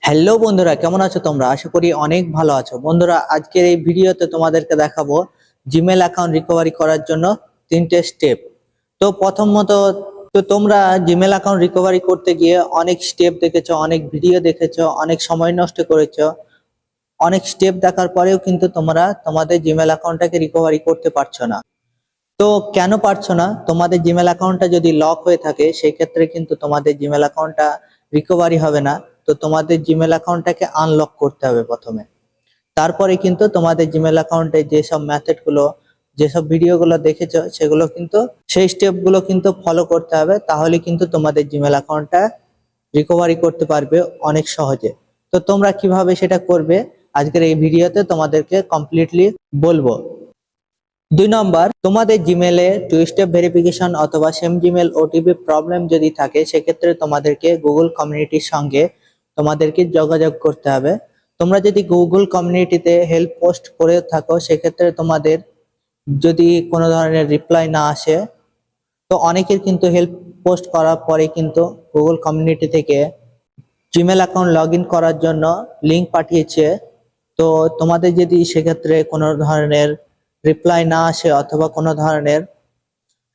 Hello বন্ধুরা, কেমন আছো তোমরা? আশা করি অনেক ভালো আছো। বন্ধুরা, আজকের এই ভিডিওতে তোমাদেরকে দেখাবো জিমেল অ্যাকাউন্ট রিকভারি করার জন্য তিনটে স্টেপ। তো প্রথমত, তোমরা জিমেল অ্যাকাউন্ট রিকভারি করতে গিয়ে অনেক স্টেপ দেখেছো, অনেক ভিডিও দেখেছো, অনেক সময় নষ্ট করেছো। অনেক স্টেপ দেখার পরেও কিন্তু তোমরা তোমাদের জিমেল অ্যাকাউন্টটাকে রিকভারি করতে পারছো না। তো কেন পারছো না? তোমাদের জিমেল অ্যাকাউন্টটা যদি লক হয়ে থাকে সেই ক্ষেত্রে কিন্তু তোমাদের জিমেল অ্যাকাউন্টটা রিকভারি হবে না। তো তোমাদের জিমেল অ্যাকাউন্টটাকে আনলক করতে হবে প্রথমে। তারপরে কিন্তু তোমাদের জিমেল অ্যাকাউন্টে যেসব মেথডগুলো, যেসব ভিডিওগুলো দেখেছো সেগুলো কিন্তু, সেই স্টেপগুলো কিন্তু ফলো করতে হবে। তাহলে কিন্তু তোমাদের জিমেল অ্যাকাউন্টটা রিকভারি করতে পারবে অনেক সহজে। তো তোমরা কিভাবে সেটা করবে আজকের এই ভিডিওতে তোমাদেরকে কমপ্লিটলি বলবো। 2 নম্বর, তোমাদের জিমেলে টু স্টেপ ভেরিফিকেশন অথবা সেম জিমেল ওটিপি প্রবলেম যদি থাকে সেক্ষেত্রে তোমাদেরকে গুগল কমিউনিটির সঙ্গে তোমাদেরকে যোগাযোগ করতে হবে। তোমরা যদি গুগল কমিউনিটিতে হেল্প পোস্ট করে থাকো সেক্ষেত্রে তোমাদের যদি কোনো ধরনের রিপ্লাই না আসে, তো অনেকের কিন্তু হেল্প পোস্ট করার পরে কিন্তু গুগল কমিউনিটি থেকে জিমেল অ্যাকাউন্ট লগ ইন করার জন্য লিঙ্ক পাঠিয়েছে। তো তোমাদের যদি সেক্ষেত্রে কোনো ধরনের রিপ্লাই না আসে অথবা কোনো ধরনের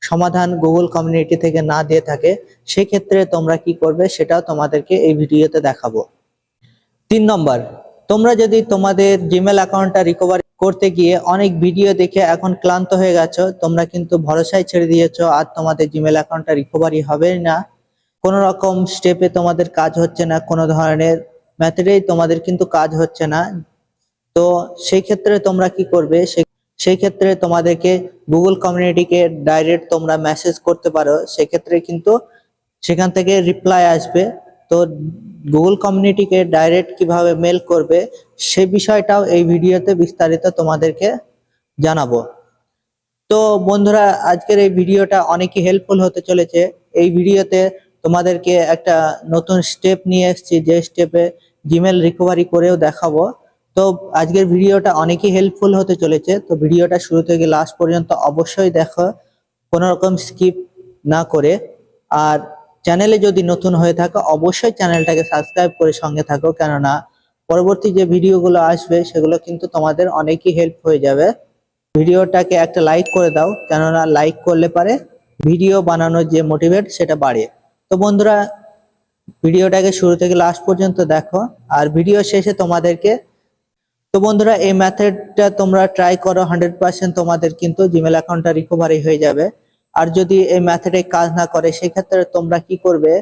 সমাধান গুগল কমিউনিটি থেকে না দিয়ে থাকে, সেক্ষেত্রে তোমরা কি করবে সেটাও তোমাদেরকে এই ভিডিওতে দেখাবো। 3 নম্বর, তোমরা যদি তোমাদের জিমেল অ্যাকাউন্টটা রিকভারি করতে গিয়ে অনেক ভিডিও দেখে এখন ক্লান্ত হয়ে গেছো, তোমরা কিন্তু ভরসায় ছেড়ে দিয়েছো আর তোমাদের জিমেল অ্যাকাউন্টটা রিকভারি হবে না, কোনো রকম স্টেপে তোমাদের কাজ হচ্ছে না, কোনো ধরনের মেথডেই তোমাদের কিন্তু কাজ হচ্ছে না, তো সেই ক্ষেত্রে তোমরা কি করবে? সেই ক্ষেত্রে তোমাদেরকে গুগল কমিউনিটিকে ডাইরেক্ট তোমরা মেসেজ করতে পারো। সেক্ষেত্রে কিন্তু সেখান থেকে রিপ্লাই আসবে। তো গুগল কমিউনিটিকে ডাইরেক্ট কিভাবে মেল করবে সে বিষয়টাও এই ভিডিওতে বিস্তারিত তোমাদেরকে জানাবো। তো বন্ধুরা, আজকের এই ভিডিওটা অনেকই হেল্পফুল হতে চলেছে। এই ভিডিওতে তোমাদেরকে একটা নতুন স্টেপ নিয়ে এসেছি, যে স্টেপে জিমেল রিকভারি করেও দেখাবো। তো আজকের ভিডিওটা অনেকই হেল্পফুল হতে চলেছে। তো ভিডিওটা শুরু থেকে লাস্ট পর্যন্ত অবশ্যই দেখো, কোনো রকম স্কিপ না করে। আর চ্যানেলে যদি নতুন হয়ে থাকো অবশ্যই চ্যানেলটাকে সাবস্ক্রাইব করে সঙ্গে থাকো, কেননা পরবর্তী যে ভিডিওগুলো আসবে সেগুলো কিন্তু তোমাদের অনেকই হেল্প হয়ে যাবে। ভিডিওটাকে একটা লাইক করে দাও, কেননা লাইক করলে পারে ভিডিও বানানোর যে মোটিভেট সেটা বাড়ে। তো বন্ধুরা, ভিডিওটাকে শুরু থেকে লাস্ট পর্যন্ত দেখো। আর ভিডিও শেষে তোমাদেরকে, তো বন্ধুরা এই মেথডটা তোমরা ট্রাই করো, 100% তোমাদের কিন্তু জিমেল অ্যাকাউন্টটা রিকভারি হয়ে যাবে। আর যদি এই মেথডে কাজ না করে সেক্ষেত্রে তোমরা কি করবে,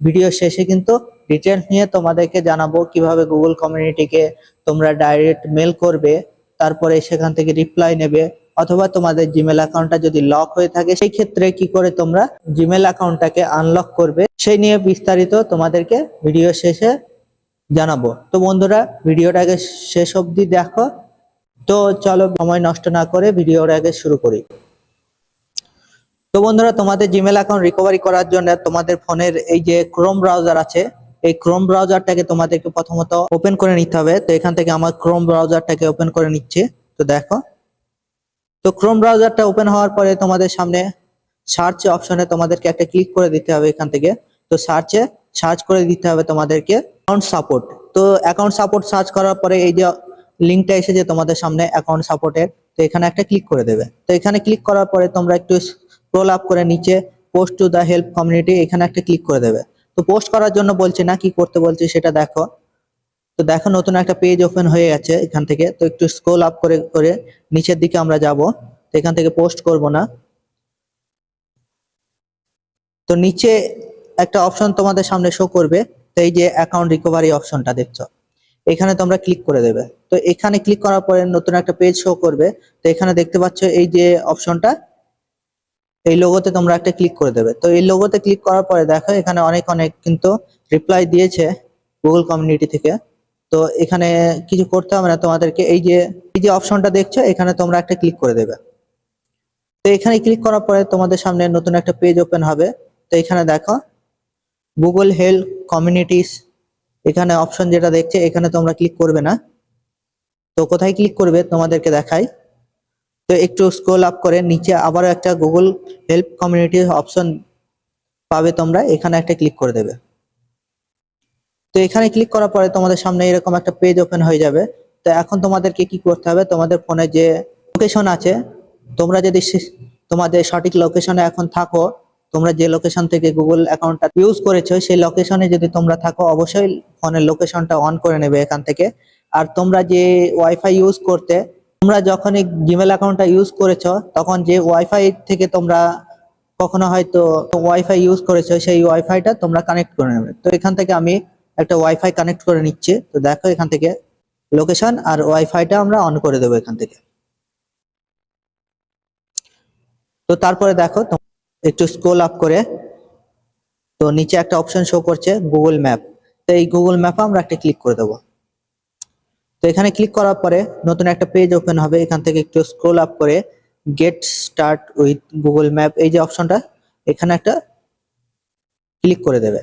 ভিডিও শেষে কিন্তু ডিটেলস নিয়ে তোমাদেরকে জানাবো কিভাবে গুগল কমিউনিটিকে তোমরা ডাইরেক্ট মেল করবে, তারপরে সেখান থেকে রিপ্লাই নেবে, অথবা তোমাদের জিমেল অ্যাকাউন্টটা যদি লক হয়ে থাকে সেই ক্ষেত্রে কি করে তোমরা জিমেল অ্যাকাউন্টটাকে আনলক করবে সেই নিয়ে বিস্তারিত তোমাদেরকে ভিডিও শেষে জানাবো। তো বন্ধুরা, ভিডিওটাকে শেষ অবধি দেখো। তো চলো সময় নষ্ট না করে ভিডিওটাকে শুরু করি। তো বন্ধুরা, তোমাদের জিমেল অ্যাকাউন্ট রিকভারি করার জন্য তোমাদের ফোনের এই যে ক্রোম ব্রাউজার আছে, এই ক্রোম ব্রাউজারটাকে তোমাদেরকে প্রথমত ওপেন করে নিতে হবে। তো এখান থেকে আমার ক্রোম ব্রাউজারটাকে ওপেন করে নিচ্ছে। তো দেখো, তো ক্রোম ব্রাউজারটা ওপেন হওয়ার পরে তোমাদের সামনে সার্চ অপশনে তোমাদেরকে একটা ক্লিক করে দিতে হবে এখান থেকে। তো সার্চ করে দিতে হবে তোমাদেরকে অ্যাকাউন্ট সাপোর্ট। তো অ্যাকাউন্ট সাপোর্ট সার্চ করার পরে এই যে লিঙ্কটা এসেছে তোমাদের সামনে অ্যাকাউন্ট সাপোর্টের, তো এখানে একটা ক্লিক করে দেবে। তো এখানে ক্লিক করার পরে তোমরা একটু স্ক্রল আপ করে নিচে post to the help community, এখানে একটা ক্লিক করে দেবে। তো পোস্ট করার জন্য বলছে না, কি করতে বলছে সেটা দেখো। তো দেখো, নতুন একটা পেজ ওপেন হয়ে গেছে এখান থেকে। তো একটু স্ক্রল আপ করে করে নিচের দিকে আমরা যাব। তো এখান থেকে পোস্ট করব না। তো নিচে একটা অপশন তোমাদের সামনে শো করবে। তো এই যে অ্যাকাউন্ট রিকভারি অপশনটা দেখছো, এখানে তোমরা ক্লিক করে দেবে। তো এখানে ক্লিক করার পরে নতুন একটা পেজ শো করবে। তো এখানে দেখতে পাচ্ছ এই যে অপশনটা, এই লোগোতে তোমরা একটা ক্লিক করে দেবে। তো এই লোগোতে ক্লিক করার পরে দেখো এখানে অনেক অনেক কিন্তু রিপ্লাই দিয়েছে গুগল কমিউনিটি থেকে। তো এখানে কিছু করতে হবে না তোমাদেরকে, এই যে অপশনটা দেখছো এখানে তোমরা একটা ক্লিক করে দেবে। তো এখানে ক্লিক করার পরে তোমাদের সামনে নতুন একটা পেজ ওপেন হবে। তো এখানে দেখো গুগল হেল্প কমিউনিটিস, এখানে অপশন যেটা দেখছে এখানে তোমরা ক্লিক করবে না। তো কোথায় ক্লিক করবে তোমাদেরকে দেখাই। তো একটু স্ক্রল আপ করে নিচে আবারও একটা গুগল হেল্প কমিউনিটি অপশন পাবে, তোমরা এখানে একটা ক্লিক করে দেবে। তো এখানে ক্লিক করার পরে তোমাদের সামনে এরকম একটা পেজ ওপেন হয়ে যাবে। তো এখন তোমাদেরকে কি করতে হবে, তোমাদের ফোনে যে লোকেশন আছে, তোমরা যদি তোমাদের সঠিক লোকেশনে এখন থাকো, তোমরা যে লোকেশন থেকে গুগল অ্যাকাউন্টটা ইউজ করেছো সেই লোকেশনে যদি তোমরা থাকো, অবশ্যই ফোনের লোকেশনটা অন করে নেবে এখান থেকে। আর তোমরা যে ওয়াইফাই ইউজ করতে, তোমরা যখনই জিমেল অ্যাকাউন্টটা ইউজ করেছো তখন যে ওয়াইফাই থেকে তোমরা কখনো হয়তো ওয়াইফাই ইউজ করেছো, সেই ওয়াইফাইটা তোমরা কানেক্ট করে নেবে। তো এখান থেকে আমি একটা ওয়াইফাই কানেক্ট করে নিচ্ছি। তো দেখো এখান থেকে লোকেশন আর ওয়াইফাইটা আমরা অন করে দেবো এখান থেকে। তো তারপরে দেখো একটু স্ক্রল আপ করে, তো নিচে একটা অপশন শো করছে গুগল ম্যাপ। তো এই গুগল ম্যাপে আমরা একটা ক্লিক করে দেবো। তো এখানে ক্লিক করার পরে নতুন একটা পেজ ওপেন হবে। এখান থেকে একটু স্ক্রল আপ করে get start with Google map, এই যে অপশনটা, এখানে একটা ক্লিক করে দেবে।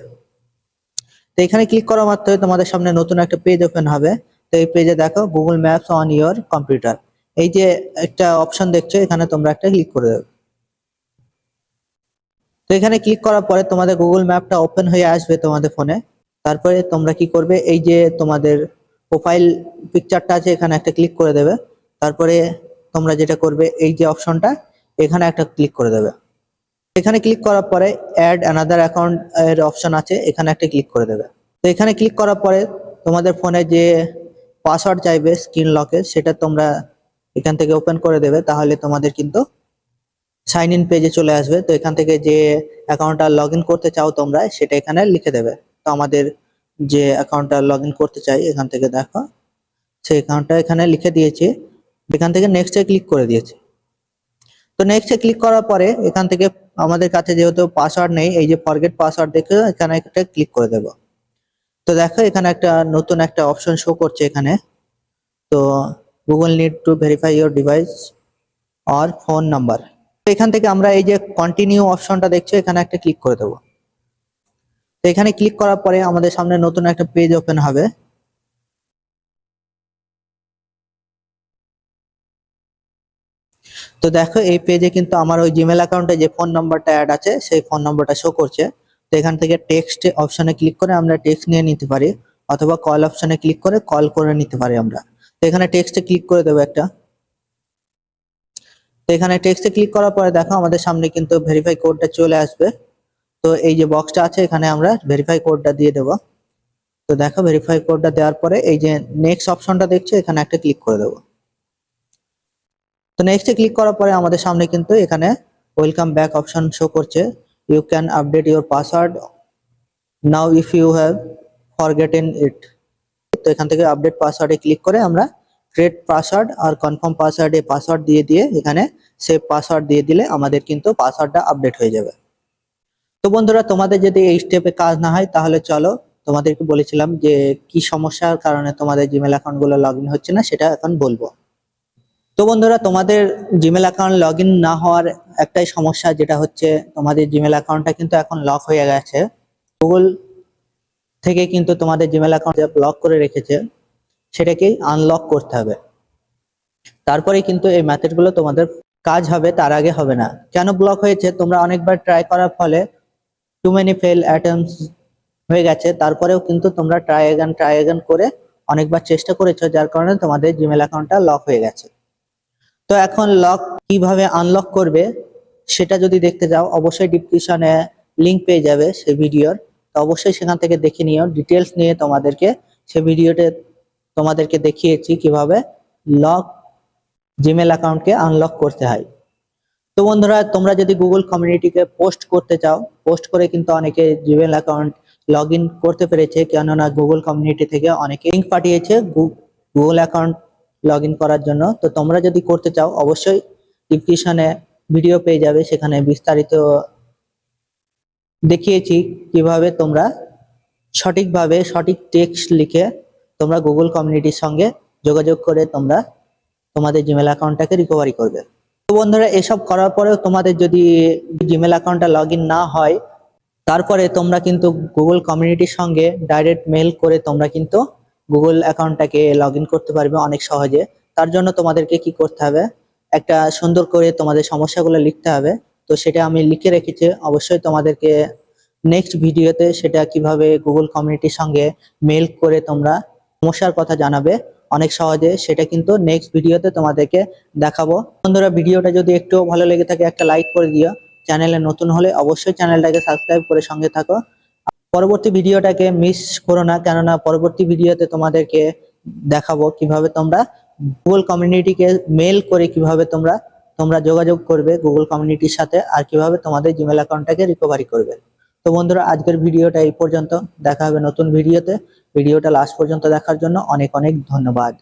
তো এখানে ক্লিক করা মাত্রই তোমাদের সামনে নতুন একটা পেজ ওপেন হবে। তো এই পেজে দেখো Google maps on your computer, এই যে একটা অপশন দেখছো, এখানে তোমরা একটা ক্লিক করে দেবে। তো এখানে ক্লিক করার পরে তোমাদের গুগল ম্যাপটা ওপেন হয়ে আসবে তোমাদের ফোনে। তারপরে তোমরা কি করবে, এই যে তোমাদের প্রোফাইল পিকচারটা আছে এখানে একটা ক্লিক করে দেবে। তারপরে তোমরা যেটা করবে, এই যে অপশনটা এখানে একটা ক্লিক করে দেবে। এখানে ক্লিক করার পরে অ্যাড অ্যানাদার অ্যাকাউন্ট এর অপশন আছে, এখানে একটা ক্লিক করে দেবে। তো এখানে ক্লিক করার পরে তোমাদের ফোনে যে পাসওয়ার্ড চাইবে স্ক্রিন লকে, সেটা তোমরা এখান থেকে ওপেন করে দেবে। তাহলে তোমাদের কিন্তু সাইন ইন পেজে চলে আসবে। তো এখান থেকে যে অ্যাকাউন্টটা লগ ইন করতে চাও তোমরা, সেটা এখানে লিখে দেবে। তো আমাদের যে অ্যাকাউন্টটা লগ ইন করতে চাই, এখান থেকে দেখো সেই অ্যাকাউন্টটা এখানে লিখে দিয়েছি। এখান থেকে নেক্সটে ক্লিক করে দিয়েছি। তো নেক্সটে ক্লিক করার পরে এখান থেকে আমাদের কাছে যেহেতু পাসওয়ার্ড নেই, এই যে ফরগেট পাসওয়ার্ড দেখে এখানে একটা ক্লিক করে দেব। তো দেখো এখানে একটা নতুন একটা অপশন শো করছে এখানে। তো Google need to verify your device or phone number. তো এখান থেকে আমরা এই যে কন্টিনিউ অপশনটা দেখছো, এখানে একটা ক্লিক করে দেবো। তো এখানে ক্লিক করার পরে আমাদের সামনে নতুন একটা পেজ ওপেন হবে। তো দেখো এই পেজে কিন্তু আমার ওই জিমেল অ্যাকাউন্টে যে ফোন নাম্বারটা অ্যাড আছে, সেই ফোন নাম্বারটা শো করছে। তো এখান থেকে টেক্সট অপশনে ক্লিক করে আমরা টেক্সট নিয়ে নিতে পারি, অথবা কল অপশনে ক্লিক করে কল করে নিতে পারি আমরা। তো এখানে টেক্সটে ক্লিক করে দেবো একটা। তো এখানে টেক্সটে ক্লিক করার পরে দেখো আমাদের সামনে কিন্তু ভেরিফাই কোডটা চলে আসবে। তো এই যে বক্সটা আছে, এখানে আমরা ভেরিফাই কোডটা দিয়ে দেবো। তো দেখো ভেরিফাই কোডটা দেওয়ার পরে এই যে নেক্সট অপশনটা দেখছো, এখানে একটা ক্লিক করে দেবো। তো নেক্সটে ক্লিক করার পরে আমাদের সামনে কিন্তু এখানে ওয়েলকাম ব্যাক অপশন শো করছে। You can update your password now if you have forgotten it. তো এখান থেকে আপডেট পাসওয়ার্ডে ক্লিক করে আমরা ক্রিয়েট পাসওয়ার্ড আর কনফার্ম পাসওয়ার্ডে পাসওয়ার্ড দিয়ে এখানে সেভ পাসওয়ার্ড দিয়ে দিলে আমাদের কিন্তু পাসওয়ার্ডটা আপডেট হয়ে যাবে। তো বন্ধুরা, তোমাদের যদি এই স্টেপে কাজ না হয়, তাহলে চলো তোমাদেরকে বলেছিলাম যে কি সমস্যার কারণে তোমাদের জিমেল অ্যাকাউন্ট গুলো লগ ইন হচ্ছে না, সেটা এখন বলবো। তো বন্ধুরা, তোমাদের জিমেল অ্যাকাউন্ট লগ ইন না হওয়ার একটাই সমস্যা, যেটা হচ্ছে তোমাদের জিমেল অ্যাকাউন্টটা কিন্তু এখন লক হয়ে গেছে। গুগল থেকে কিন্তু তোমাদের জিমেল অ্যাকাউন্ট ব্লক করে রেখেছে, সেটাকেই আনলক করতে হবে। তারপরে কিন্তু এই মেথডগুলো তোমাদের কাজ হবে, তার আগে হবে না। কেন ব্লক হয়েছে, তোমরা অনেকবার ট্রাই করার ফলে টু মেনি ফেল অ্যাটেম্পটস হয়ে গেছে। তারপরেও কিন্তু তোমরা ট্রাই অ্যাগান করে অনেকবার চেষ্টা করেছো, যার কারণে তোমাদের জিমেল অ্যাকাউন্টটা লক হয়ে গেছে। তো এখন লক কিভাবে আনলক করবে সেটা যদি দেখতে যাও, অবশ্যই ডিসক্রিপশনে লিংক পেয়ে যাবে সেই ভিডিওর। তো অবশ্যই সেখান থেকে দেখে নিও, ডিটেলস নিয়ে তোমাদেরকে সেই ভিডিওতে তোমাদেরকে দেখিয়েছি কিভাবে লক জিমেল অ্যাকাউন্টকে আনলক করতে হয়। তো বন্ধুরা, তোমরা যদি গুগল কমিউনিটিকে পোস্ট করতে চাও, পোস্ট করে কিন্তু অনেকে জিমেল অ্যাকাউন্ট লগ ইন করতে পেরেছে, কেননা গুগল কমিউনিটি থেকে অনেকে লিঙ্ক পাঠিয়েছে গুগল অ্যাকাউন্ট লগ ইন করার জন্য। তো তোমরা যদি করতে চাও, অবশ্যই ডিসক্রিপশনে ভিডিও পেয়ে যাবে, সেখানে বিস্তারিত দেখিয়েছি কিভাবে তোমরা সঠিকভাবে সঠিক টেক্সট লিখে তোমরা গুগল কমিউনিটির সঙ্গে যোগাযোগ করে তোমরা তোমাদের জিমেল অ্যাকাউন্টটাকে রিকভারি করবে। তো বন্ধুরা, এসব করার পরেও তোমাদের যদি জিমেল অ্যাকাউন্টটা লগ ইন না হয়, তারপরে তোমরা কিন্তু গুগল কমিউনিটির সঙ্গে ডাইরেক্ট মেল করে তোমরা কিন্তু গুগল অ্যাকাউন্টটাকে লগ ইন করতে পারবে অনেক সহজে। তার জন্য তোমাদেরকে কি করতে হবে, একটা সুন্দর করে তোমাদের সমস্যাগুলো লিখতে হবে। তো সেটা আমি লিখে রেখেছি, অবশ্যই তোমাদেরকে নেক্সট ভিডিওতে সেটা কিভাবে গুগল কমিউনিটির সঙ্গে মেল করে তোমরা সমস্যার কথা জানাবে অনেক সহজে, সেটা কিন্তু নেক্সট ভিডিওতে তোমাদেরকে দেখাবো। বন্ধুরা, ভিডিওটা যদি একটু ভালো লেগে থাকে একটা লাইক করে দিও। চ্যানেলে নতুন হলে অবশ্যই চ্যানেলটাকে সাবস্ক্রাইব করে সঙ্গে থাকো। পরবর্তী ভিডিওটাকে মিস করো না, কেননা পরবর্তী ভিডিওতে তোমাদেরকে দেখাবো কিভাবে তোমরা গুগল কমিউনিটিকে মেল করে কিভাবে তোমরা যোগাযোগ করবে গুগল কমিউনিটির সাথে, আর কিভাবে তোমাদের জিমেল অ্যাকাউন্টটাকে রিকভারি করবে। তো বন্ধুরা, আজকের ভিডিওটা এই পর্যন্ত। দেখা হবে নতুন ভিডিওতে। ভিডিওটা লাস্ট পর্যন্ত দেখার জন্য অনেক অনেক ধন্যবাদ।